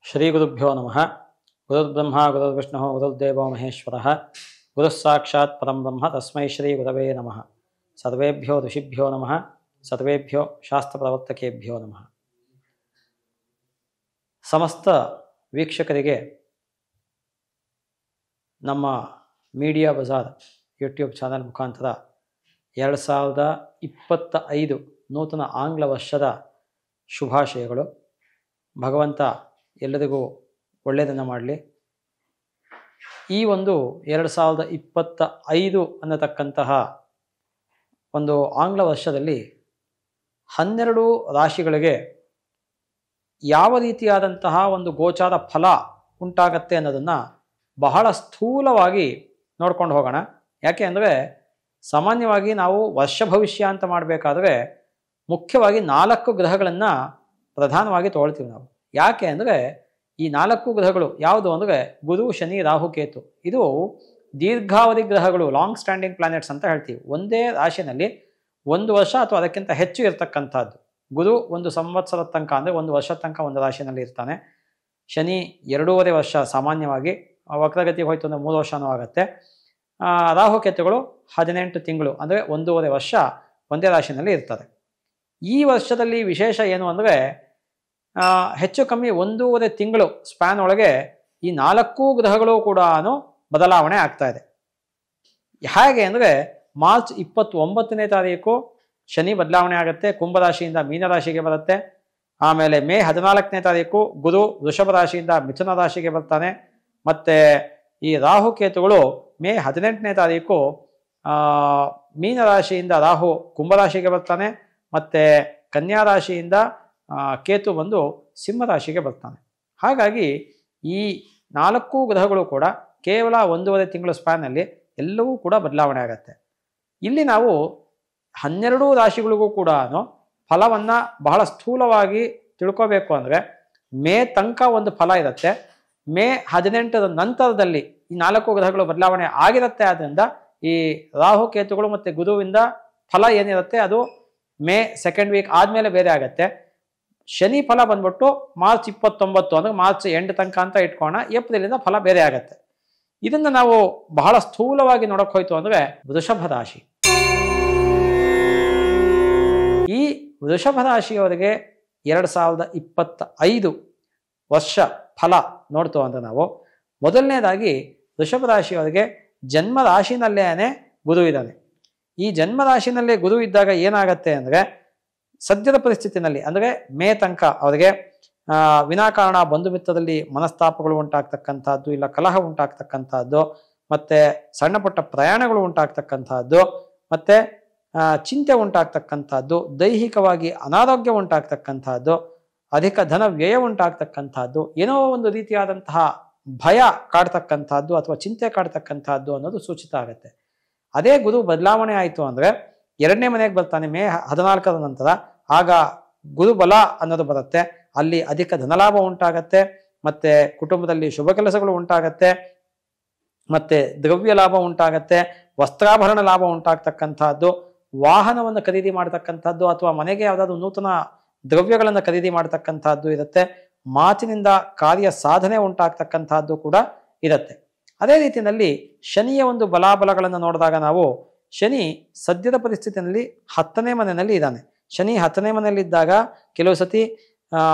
ಶ್ರೀಗುರುಭ್ಯೋ ನಮಃ. ಗುರುರ್ಬ್ರಹ್ಮ ಗುರುರ್ವಿಷ್ಣುಃ ಗುರುರ್ದೇವೋ ಮಹೇಶ್ವರಃ. ಗುರುಃ ಸಾಕ್ಷಾತ್ ಪರಂ ಬ್ರಹ್ಮ ತಸ್ಮೈ ಶ್ರೀ ಗುರವೇ ನಮಃ. ಸರ್ವೇಭ್ಯೋ ಋಷಿಭ್ಯೋ ನಮಃ. ಸರ್ವೇಭ್ಯೋ ಶಾಸ್ತ್ರಪ್ರವರ್ತಕೇಭ್ಯೋ ನಮಃ. ಸಮಸ್ತ ವೀಕ್ಷಕರಿಗೆ ನಮ್ಮ ಮೀಡಿಯಾ ಬಜಾರ್ ಯೂಟ್ಯೂಬ್ ಚಾನಲ್ ಮುಖಾಂತರ 2025 ನೂತನ ಆಂಗ್ಲ ವರ್ಷದ ಶುಭಾಶಯಗಳು. ಭಗವಂತ ಎಲ್ಲರಿಗೂ ಒಳ್ಳೆಯದನ್ನು ಮಾಡಲಿ. ಈ ಒಂದು 2025 ಅನ್ನತಕ್ಕಂತಹ ಒಂದು ಆಂಗ್ಲ ವರ್ಷದಲ್ಲಿ 12 ರಾಶಿಗಳಿಗೆ ಯಾವ ರೀತಿಯಾದಂತಹ ಒಂದು ಗೋಚಾರ ಫಲ ಉಂಟಾಗತ್ತೆ ಅನ್ನೋದನ್ನು ಬಹಳ ಸ್ಥೂಲವಾಗಿ ನೋಡ್ಕೊಂಡು ಹೋಗೋಣ. ಯಾಕೆ ಅಂದರೆ ಸಾಮಾನ್ಯವಾಗಿ ನಾವು ವರ್ಷ ಭವಿಷ್ಯ ಅಂತ ಮಾಡಬೇಕಾದ್ರೆ ಮುಖ್ಯವಾಗಿ 4 ಗ್ರಹಗಳನ್ನು ಪ್ರಧಾನವಾಗಿ ತೊಗೊಳ್ತೀವಿ ನಾವು. ಯಾಕೆ ಅಂದರೆ ಈ 4 ಗ್ರಹಗಳು ಯಾವುದು ಅಂದರೆ ಗುರು, ಶನಿ, ರಾಹು, ಕೇತು. ಇದು ದೀರ್ಘಾವಧಿ ಗ್ರಹಗಳು, ಲಾಂಗ್ ಸ್ಟ್ಯಾಂಡಿಂಗ್ ಪ್ಲಾನೆಟ್ಸ್ ಅಂತ ಹೇಳ್ತೀವಿ. ಒಂದೇ ರಾಶಿನಲ್ಲಿ 1 ವರ್ಷ ಅಥವಾ ಅದಕ್ಕಿಂತ ಹೆಚ್ಚು ಇರತಕ್ಕಂಥದ್ದು. ಗುರು 1 ಸಂವತ್ಸರದ ತನಕ ಅಂದರೆ 1 ವರ್ಷದ ತನಕ ಒಂದು ರಾಶಿನಲ್ಲಿ ಇರ್ತಾನೆ. ಶನಿ 2.5 ವರ್ಷ ಸಾಮಾನ್ಯವಾಗಿ, ವಕ್ರಗತಿ ಹೋಯ್ತು ಅಂದರೆ 3 ವರ್ಷನೂ ಆಗುತ್ತೆ. ರಾಹುಕೇತುಗಳು 18 ತಿಂಗಳು ಅಂದರೆ 1.5 ವರ್ಷ ಒಂದೇ ರಾಶಿನಲ್ಲಿ ಇರ್ತಾರೆ. ಈ ವರ್ಷದಲ್ಲಿ ವಿಶೇಷ ಏನು ಅಂದರೆ ಹೆಚ್ಚು ಕಮ್ಮಿ 1.5 ತಿಂಗಳು ಸ್ಪ್ಯಾನ್ ಒಳಗೆ ಈ 4 ಗ್ರಹಗಳು ಕೂಡ ಬದಲಾವಣೆ ಆಗ್ತಾ ಇದೆ. ಹೇಗೆ ಅಂದರೆ ಮಾರ್ಚ್ 29ನೇ ತಾರೀಕು ಶನಿ ಬದಲಾವಣೆ ಆಗುತ್ತೆ, ಕುಂಭರಾಶಿಯಿಂದ ಮೀನರಾಶಿಗೆ ಬರುತ್ತೆ. ಆಮೇಲೆ ಮೇ 14ನೇ ತಾರೀಕು ಗುರು ವೃಷಭ ರಾಶಿಯಿಂದ ಮಿಥುನ ರಾಶಿಗೆ ಬರ್ತಾನೆ. ಮತ್ತು ಈ ರಾಹುಕೇತುಗಳು ಮೇ 18ನೇ ತಾರೀಕು ಮೀನರಾಶಿಯಿಂದ ರಾಹು ಕುಂಭರಾಶಿಗೆ ಬರ್ತಾನೆ. ಮತ್ತು ಕನ್ಯಾ ರಾಶಿಯಿಂದ ಕೇತು ಬಂದು ಸಿಂಹರಾಶಿಗೆ ಬರ್ತಾನೆ. ಹಾಗಾಗಿ ಈ 4 ಗ್ರಹಗಳು ಕೂಡ ಕೇವಲ 1.5 ತಿಂಗಳು ಸ್ಪ್ಯಾನಲ್ಲಿ ಎಲ್ಲವೂ ಕೂಡ ಬದಲಾವಣೆ ಆಗುತ್ತೆ. ಇಲ್ಲಿ ನಾವು 12 ರಾಶಿಗಳಿಗೂ ಕೂಡ ಫಲವನ್ನು ಬಹಳ ಸ್ಥೂಲವಾಗಿ ತಿಳ್ಕೋಬೇಕು ಅಂದರೆ ಮೇ ತನಕ ಒಂದು ಫಲ ಇರುತ್ತೆ. ಮೇ 18ರ ನಂತರದಲ್ಲಿ ಈ 4 ಗ್ರಹಗಳು ಬದಲಾವಣೆ ಆಗಿರುತ್ತೆ. ಆದ್ದರಿಂದ ಈ ರಾಹು ಕೇತುಗಳು ಮತ್ತು ಗುರುವಿಂದ ಫಲ ಏನಿರುತ್ತೆ ಅದು ಮೇ 2nd ವೀಕ್ ಆದಮೇಲೆ ಬೇರೆ ಆಗುತ್ತೆ. ಶನಿ ಫಲ ಬಂದ್ಬಿಟ್ಟು ಮಾರ್ಚ್ 29 ಅಂದರೆ ಮಾರ್ಚ್ ಎಂಡ್ ತನಕ ಅಂತ ಇಟ್ಕೋಣ. ಏಪ್ರಿಲಿಂದ ಫಲ ಬೇರೆ ಆಗುತ್ತೆ. ಇದನ್ನು ನಾವು ಬಹಳ ಸ್ಥೂಲವಾಗಿ ನೋಡಕ್ ಹೋಯ್ತು ಅಂದರೆ ವೃಷಭ ರಾಶಿ. ಈ ವೃಷಭ ರಾಶಿಯವರಿಗೆ 2025 ವರ್ಷ ಫಲ ನೋಡ್ತು ಅಂದರೆ ನಾವು ಮೊದಲನೇದಾಗಿ ವೃಷಭ ರಾಶಿಯವರಿಗೆ ಜನ್ಮ ರಾಶಿನಲ್ಲೇನೆ ಗುರು ಇದ್ದಾನೆ. ಈ ಜನ್ಮ ರಾಶಿನಲ್ಲೇ ಗುರು ಇದ್ದಾಗ ಏನಾಗತ್ತೆ ಅಂದರೆ ಸದ್ಯದ ಪರಿಸ್ಥಿತಿನಲ್ಲಿ ಅಂದರೆ ಮೇ ತನಕ ಅವರಿಗೆ ವಿನಾಕಾರಣ ಬಂಧು ಮಿತ್ರದಲ್ಲಿ ಮನಸ್ತಾಪಗಳು ಉಂಟಾಗ್ತಕ್ಕಂಥದ್ದು, ಇಲ್ಲ ಕಲಹ ಉಂಟಾಗ್ತಕ್ಕಂಥದ್ದು, ಮತ್ತು ಸಣ್ಣ ಪುಟ್ಟ ಪ್ರಯಾಣಗಳು ಉಂಟಾಗ್ತಕ್ಕಂಥದ್ದು, ಮತ್ತು ಚಿಂತೆ ಉಂಟಾಗ್ತಕ್ಕಂಥದ್ದು, ದೈಹಿಕವಾಗಿ ಅನಾರೋಗ್ಯ ಉಂಟಾಗ್ತಕ್ಕಂಥದ್ದು, ಅಧಿಕ ಧನ ವ್ಯಯ ಉಂಟಾಗ್ತಕ್ಕಂಥದ್ದು, ಏನೋ ಒಂದು ರೀತಿಯಾದಂತಹ ಭಯ ಕಾಡ್ತಕ್ಕಂಥದ್ದು ಅಥವಾ ಚಿಂತೆ ಕಾಡ್ತಕ್ಕಂಥದ್ದು ಅನ್ನೋದು ಸೂಚಿತ ಆಗುತ್ತೆ. ಅದೇ ಗುರು ಬದಲಾವಣೆ ಆಯಿತು ಅಂದರೆ 2ನೇ ಮನೆಗೆ ಬರ್ತಾನೆ ಮೇ 14ರ ನಂತರ. ಆಗ ಗುರು ಬಲ ಅನ್ನೋದು ಬರುತ್ತೆ. ಅಲ್ಲಿ ಅಧಿಕ ಧನಲಾಭ ಉಂಟಾಗತ್ತೆ, ಮತ್ತು ಕುಟುಂಬದಲ್ಲಿ ಶುಭ ಕೆಲಸಗಳು ಉಂಟಾಗತ್ತೆ, ಮತ್ತು ದ್ರವ್ಯ ಲಾಭ ಉಂಟಾಗತ್ತೆ, ವಸ್ತ್ರಾಭರಣ ಲಾಭ ಉಂಟಾಗ್ತಕ್ಕಂಥದ್ದು, ವಾಹನವನ್ನು ಖರೀದಿ ಮಾಡ್ತಕ್ಕಂಥದ್ದು ಅಥವಾ ಮನೆಗೆ ಯಾವುದಾದ್ರು ನೂತನ ದ್ರವ್ಯಗಳನ್ನು ಖರೀದಿ ಮಾಡ್ತಕ್ಕಂಥದ್ದು ಇರುತ್ತೆ. ಮಾತಿನಿಂದ ಕಾರ್ಯ ಸಾಧನೆ ಉಂಟಾಗ್ತಕ್ಕಂಥದ್ದು ಕೂಡ ಇರುತ್ತೆ. ಅದೇ ರೀತಿಯಲ್ಲಿ ಶನಿಯ ಒಂದು ಬಲಾಬಲಗಳನ್ನು ನೋಡಿದಾಗ ನಾವು ಶನಿ ಸದ್ಯದ ಪರಿಸ್ಥಿತಿಯಲ್ಲಿ 10ನೇ ಮನೆಯಲ್ಲಿ ಇದ್ದಾನೆ. ಶನಿ 10ನೇ ಮನೆಯಲ್ಲಿದ್ದಾಗ ಕೆಲವು ಸತಿ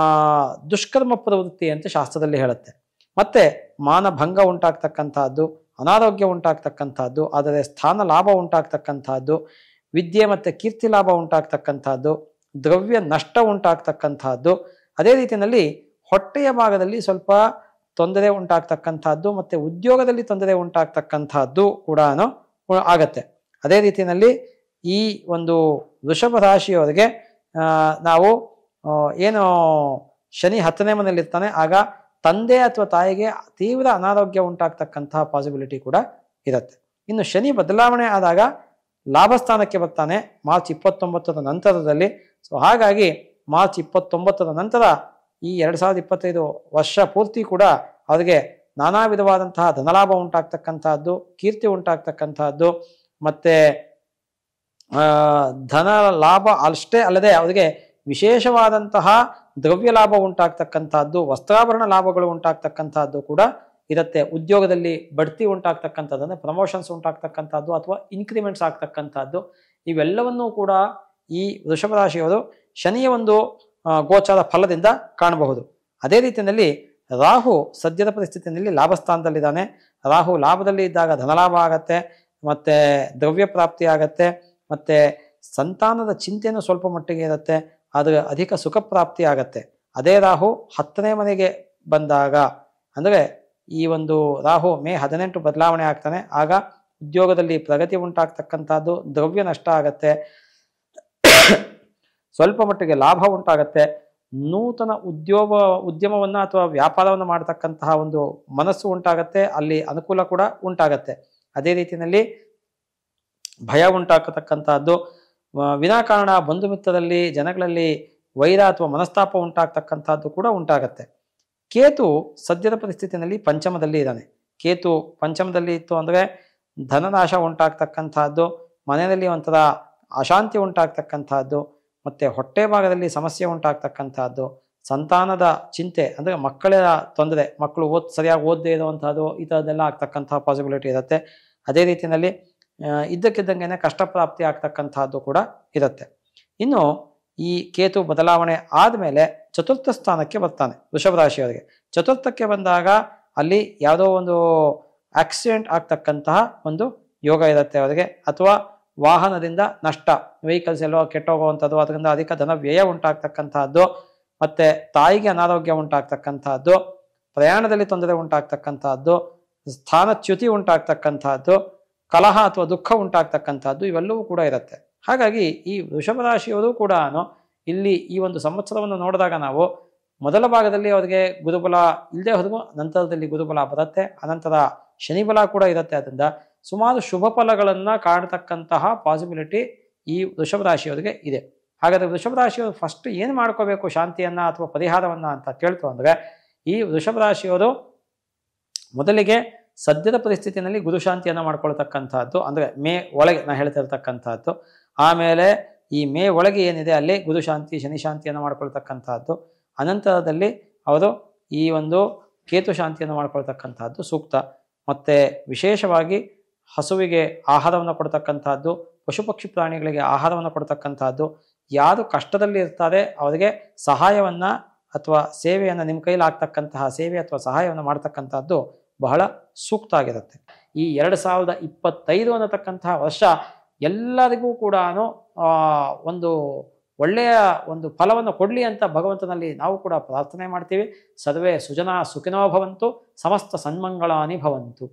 ದುಷ್ಕರ್ಮ ಪ್ರವೃತ್ತಿ ಅಂತ ಶಾಸ್ತ್ರದಲ್ಲಿ ಹೇಳುತ್ತೆ. ಮತ್ತೆ ಮಾನಭಂಗ ಉಂಟಾಗ್ತಕ್ಕಂಥದ್ದು, ಅನಾರೋಗ್ಯ ಉಂಟಾಗ್ತಕ್ಕಂಥದ್ದು, ಆದರೆ ಸ್ಥಾನ ಲಾಭ ಉಂಟಾಗ್ತಕ್ಕಂಥದ್ದು, ವಿದ್ಯೆ ಮತ್ತು ಕೀರ್ತಿ ಲಾಭ ಉಂಟಾಗ್ತಕ್ಕಂಥದ್ದು, ದ್ರವ್ಯ ನಷ್ಟ ಉಂಟಾಗ್ತಕ್ಕಂಥದ್ದು, ಅದೇ ರೀತಿಯಲ್ಲಿ ಹೊಟ್ಟೆಯ ಭಾಗದಲ್ಲಿ ಸ್ವಲ್ಪ ತೊಂದರೆ ಉಂಟಾಗ್ತಕ್ಕಂಥದ್ದು, ಮತ್ತು ಉದ್ಯೋಗದಲ್ಲಿ ತೊಂದರೆ ಉಂಟಾಗ್ತಕ್ಕಂಥದ್ದು ಕೂಡ ಆಗತ್ತೆ. ಅದೇ ರೀತಿಯಲ್ಲಿ ಈ ಒಂದು ವೃಷಭ ರಾಶಿಯವರಿಗೆ ನಾವು ಏನು ಶನಿ 10ನೇ ಮನೆಯಲ್ಲಿ ಇರ್ತಾನೆ, ಆಗ ತಂದೆ ಅಥವಾ ತಾಯಿಗೆ ತೀವ್ರ ಅನಾರೋಗ್ಯ ಉಂಟಾಗ್ತಕ್ಕಂತಹ ಪಾಸಿಬಿಲಿಟಿ ಕೂಡ ಇರುತ್ತೆ. ಇನ್ನು ಶನಿ ಬದಲಾವಣೆ ಆದಾಗ ಲಾಭಸ್ಥಾನಕ್ಕೆ ಬರ್ತಾನೆ ಮಾರ್ಚ್ 29ರ ನಂತರದಲ್ಲಿ. ಸೊ ಹಾಗಾಗಿ ಮಾರ್ಚ್ 29ರ ನಂತರ ಈ 2025 ವರ್ಷ ಪೂರ್ತಿ ಕೂಡ ಅವರಿಗೆ ನಾನಾ ವಿಧವಾದಂತಹ ಧನಲಾಭ ಉಂಟಾಗ್ತಕ್ಕಂಥದ್ದು, ಕೀರ್ತಿ ಉಂಟಾಗ್ತಕ್ಕಂಥದ್ದು, ಮತ್ತು ಧನ ಲಾಭ ಅಷ್ಟೇ ಅಲ್ಲದೆ ಅವರಿಗೆ ವಿಶೇಷವಾದಂತಹ ದ್ರವ್ಯ ಲಾಭ ಉಂಟಾಗ್ತಕ್ಕಂಥದ್ದು, ವಸ್ತ್ರಾಭರಣ ಲಾಭಗಳು ಉಂಟಾಗ್ತಕ್ಕಂಥದ್ದು ಕೂಡ ಇರುತ್ತೆ. ಉದ್ಯೋಗದಲ್ಲಿ ಬಡ್ತಿ ಉಂಟಾಗ್ತಕ್ಕಂಥದ್ದು ಅಂದರೆ ಪ್ರಮೋಷನ್ಸ್ ಉಂಟಾಗ್ತಕ್ಕಂಥದ್ದು ಅಥವಾ ಇನ್ಕ್ರಿಮೆಂಟ್ಸ್ ಆಗ್ತಕ್ಕಂಥದ್ದು, ಇವೆಲ್ಲವನ್ನೂ ಕೂಡ ಈ ವೃಷಭ ರಾಶಿಯವರು ಶನಿಯ ಒಂದು ಗೋಚಾರ ಫಲದಿಂದ ಕಾಣಬಹುದು. ಅದೇ ರೀತಿಯಲ್ಲಿ ರಾಹು ಸದ್ಯದ ಪರಿಸ್ಥಿತಿಯಲ್ಲಿ ಲಾಭ ಸ್ಥಾನದಲ್ಲಿದ್ದಾನೆ. ರಾಹು ಲಾಭದಲ್ಲಿ ಇದ್ದಾಗ ಧನಲಾಭ ಆಗತ್ತೆ, ಮತ್ತೆ ದ್ರವ್ಯ ಪ್ರಾಪ್ತಿ ಆಗತ್ತೆ, ಮತ್ತೆ ಸಂತಾನದ ಚಿಂತೆನೂ ಸ್ವಲ್ಪ ಮಟ್ಟಿಗೆ ಇರುತ್ತೆ, ಆದರೆ ಅಧಿಕ ಸುಖ ಪ್ರಾಪ್ತಿ ಆಗತ್ತೆ. ಅದೇ ರಾಹು 10ನೇ ಮನೆಗೆ ಬಂದಾಗ ಅಂದರೆ ಈ ಒಂದು ರಾಹು ಮೇ 18 ಬದಲಾವಣೆ ಆಗ್ತಾನೆ. ಆಗ ಉದ್ಯೋಗದಲ್ಲಿ ಪ್ರಗತಿ ಉಂಟಾಗ್ತಕ್ಕಂಥದ್ದು, ದ್ರವ್ಯ ನಷ್ಟ ಆಗತ್ತೆ, ಸ್ವಲ್ಪ ಮಟ್ಟಿಗೆ ಲಾಭ ಉಂಟಾಗತ್ತೆ, ನೂತನ ಉದ್ಯಮವನ್ನ ಅಥವಾ ವ್ಯಾಪಾರವನ್ನು ಮಾಡತಕ್ಕಂತಹ ಒಂದು ಮನಸ್ಸು ಉಂಟಾಗತ್ತೆ, ಅಲ್ಲಿ ಅನುಕೂಲ ಕೂಡ ಉಂಟಾಗತ್ತೆ. ಅದೇ ರೀತಿಯಲ್ಲಿ ಭಯ ಉಂಟಾಗತಕ್ಕಂತಹದ್ದು, ವಿನಾಕಾರಣ ಬಂಧು ಮಿತ್ರರಲ್ಲಿ ಜನಗಳಲ್ಲಿ ವೈರ ಅಥವಾ ಮನಸ್ತಾಪ ಉಂಟಾಗ್ತಕ್ಕಂಥದ್ದು ಕೂಡ ಉಂಟಾಗತ್ತೆ. ಕೇತು ಸದ್ಯದ ಪರಿಸ್ಥಿತಿಯಲ್ಲಿ ಪಂಚಮದಲ್ಲಿ ಇದ್ದಾನೆ. ಕೇತು ಪಂಚಮದಲ್ಲಿ ಇತ್ತು ಅಂದರೆ ಧನನಾಶ ಉಂಟಾಗ್ತಕ್ಕಂಥದ್ದು, ಮನೆಯಲ್ಲಿ ಒಂಥರ ಅಶಾಂತಿ ಉಂಟಾಗ್ತಕ್ಕಂಥದ್ದು, ಮತ್ತೆ ಹೊಟ್ಟೆ ಭಾಗದಲ್ಲಿ ಸಮಸ್ಯೆ ಉಂಟಾಗ್ತಕ್ಕಂಥದ್ದು, ಸಂತಾನದ ಚಿಂತೆ ಅಂದರೆ ಮಕ್ಕಳ ತೊಂದರೆ, ಮಕ್ಕಳು ಸರಿಯಾಗಿ ಓದದೇ ಇರುವಂಥದ್ದು, ಈ ಥರದ್ದೆಲ್ಲ ಆಗ್ತಕ್ಕಂಥ ಪಾಸಿಬಿಲಿಟಿ ಇರುತ್ತೆ. ಅದೇ ರೀತಿಯಲ್ಲಿ ಇದ್ದಕ್ಕಿದ್ದಂಗೆ ಕಷ್ಟ ಪ್ರಾಪ್ತಿ ಆಗ್ತಕ್ಕಂಥದ್ದು ಕೂಡ ಇರುತ್ತೆ. ಇನ್ನು ಈ ಕೇತು ಬದಲಾವಣೆ ಆದಮೇಲೆ ಚತುರ್ಥ ಸ್ಥಾನಕ್ಕೆ ಬರ್ತಾನೆ ವೃಷಭ ರಾಶಿಯವರಿಗೆ. ಚತುರ್ಥಕ್ಕೆ ಬಂದಾಗ ಅಲ್ಲಿ ಯಾವುದೋ ಒಂದು ಆಕ್ಸಿಡೆಂಟ್ ಆಗ್ತಕ್ಕಂತಹ ಒಂದು ಯೋಗ ಇರುತ್ತೆ ಅವರಿಗೆ, ಅಥವಾ ವಾಹನದಿಂದ ನಷ್ಟ, ವೆಹಿಕಲ್ಸ್ ಎಲ್ಲೋ ಕೆಟ್ಟೋಗುವಂಥದ್ದು, ಅದರಿಂದ ಅಧಿಕ ಧನ ವ್ಯಯ ಉಂಟಾಗ್ತಕ್ಕಂತಹದ್ದು, ಮತ್ತೆ ತಾಯಿಗೆ ಅನಾರೋಗ್ಯ ಉಂಟಾಗ್ತಕ್ಕಂತಹದ್ದು, ಪ್ರಯಾಣದಲ್ಲಿ ತೊಂದರೆ ಉಂಟಾಗ್ತಕ್ಕಂತಹದ್ದು, ಸ್ಥಾನಚ್ಯುತಿ ಉಂಟಾಗ್ತಕ್ಕಂತಹದ್ದು, ಕಲಹ ಅಥವಾ ದುಃಖ ಉಂಟಾಗ್ತಕ್ಕಂಥದ್ದು, ಇವೆಲ್ಲವೂ ಕೂಡ ಇರುತ್ತೆ. ಹಾಗಾಗಿ ಈ ವೃಷಭ ರಾಶಿಯವರು ಕೂಡ ಇಲ್ಲಿ ಈ ಒಂದು ಸಂವತ್ಸರವನ್ನು ನೋಡಿದಾಗ ನಾವು ಮೊದಲ ಭಾಗದಲ್ಲಿ ಅವರಿಗೆ ಗುರುಬಲ ಇಲ್ಲದೆ ಹೋದ್ರೂ ನಂತರದಲ್ಲಿ ಗುರುಬಲ ಬರುತ್ತೆ, ಅನಂತರ ಶನಿಬಲ ಕೂಡ ಇರುತ್ತೆ. ಅದರಿಂದ ಸುಮಾರು ಶುಭ ಫಲಗಳನ್ನ ಕಾಣತಕ್ಕಂತಹ ಪಾಸಿಬಿಲಿಟಿ ಈ ವೃಷಭ ರಾಶಿಯವರಿಗೆ ಇದೆ. ಹಾಗಾದ್ರೆ ವೃಷಭ ರಾಶಿಯವರು ಫಸ್ಟ್ ಏನು ಮಾಡ್ಕೋಬೇಕು ಶಾಂತಿಯನ್ನ ಅಥವಾ ಪರಿಹಾರವನ್ನ ಅಂತ ಕೇಳ್ತು ಅಂದ್ರೆ, ಈ ವೃಷಭ ರಾಶಿಯವರು ಮೊದಲಿಗೆ ಸದ್ಯದ ಪರಿಸ್ಥಿತಿಯಲ್ಲಿ ಗುರುಶಾಂತಿಯನ್ನು ಮಾಡ್ಕೊಳ್ತಕ್ಕಂಥದ್ದು, ಅಂದರೆ ಮೇ ಒಳಗೆ ನಾ ಹೇಳ್ತಿರ್ತಕ್ಕಂಥದ್ದು. ಆಮೇಲೆ ಈ ಮೇ ಒಳಗೆ ಏನಿದೆ ಅಲ್ಲಿ ಗುರುಶಾಂತಿ ಶನಿ ಶಾಂತಿಯನ್ನು ಮಾಡ್ಕೊಳ್ತಕ್ಕಂಥದ್ದು. ಅನಂತರದಲ್ಲಿ ಅವರು ಈ ಒಂದು ಕೇತು ಶಾಂತಿಯನ್ನು ಮಾಡ್ಕೊಳ್ತಕ್ಕಂಥದ್ದು ಸೂಕ್ತ. ಮತ್ತು ವಿಶೇಷವಾಗಿ ಹಸುವಿಗೆ ಆಹಾರವನ್ನು ಕೊಡ್ತಕ್ಕಂಥದ್ದು, ಪಶು ಪಕ್ಷಿ ಪ್ರಾಣಿಗಳಿಗೆ ಆಹಾರವನ್ನು ಕೊಡ್ತಕ್ಕಂಥದ್ದು, ಯಾರು ಕಷ್ಟದಲ್ಲಿ ಇರ್ತಾರೆ ಅವರಿಗೆ ಸಹಾಯವನ್ನು ಅಥವಾ ಸೇವೆಯನ್ನು, ನಿಮ್ಮ ಕೈಲಿ ಆಗ್ತಕ್ಕಂತಹ ಸೇವೆ ಅಥವಾ ಸಹಾಯವನ್ನು ಮಾಡ್ತಕ್ಕಂಥದ್ದು ಬಹಳ ಸೂಕ್ತ ಆಗಿರುತ್ತೆ. ಈ 2025 ಅನ್ನತಕ್ಕಂತಹ ವರ್ಷ ಎಲ್ಲರಿಗೂ ಕೂಡ ಒಂದು ಒಳ್ಳೆಯ ಒಂದು ಫಲವನ್ನು ಕೊಡಲಿ ಅಂತ ಭಗವಂತನಲ್ಲಿ ನಾವು ಕೂಡ ಪ್ರಾರ್ಥನೆ ಮಾಡ್ತೀವಿ. ಸರ್ವೇ ಸುಜನಾ ಸುಖಿನೋ ಭವಂತು, ಸಮಸ್ತ ಸನ್ಮಂಗಳಾನಿ ಭವಂತು.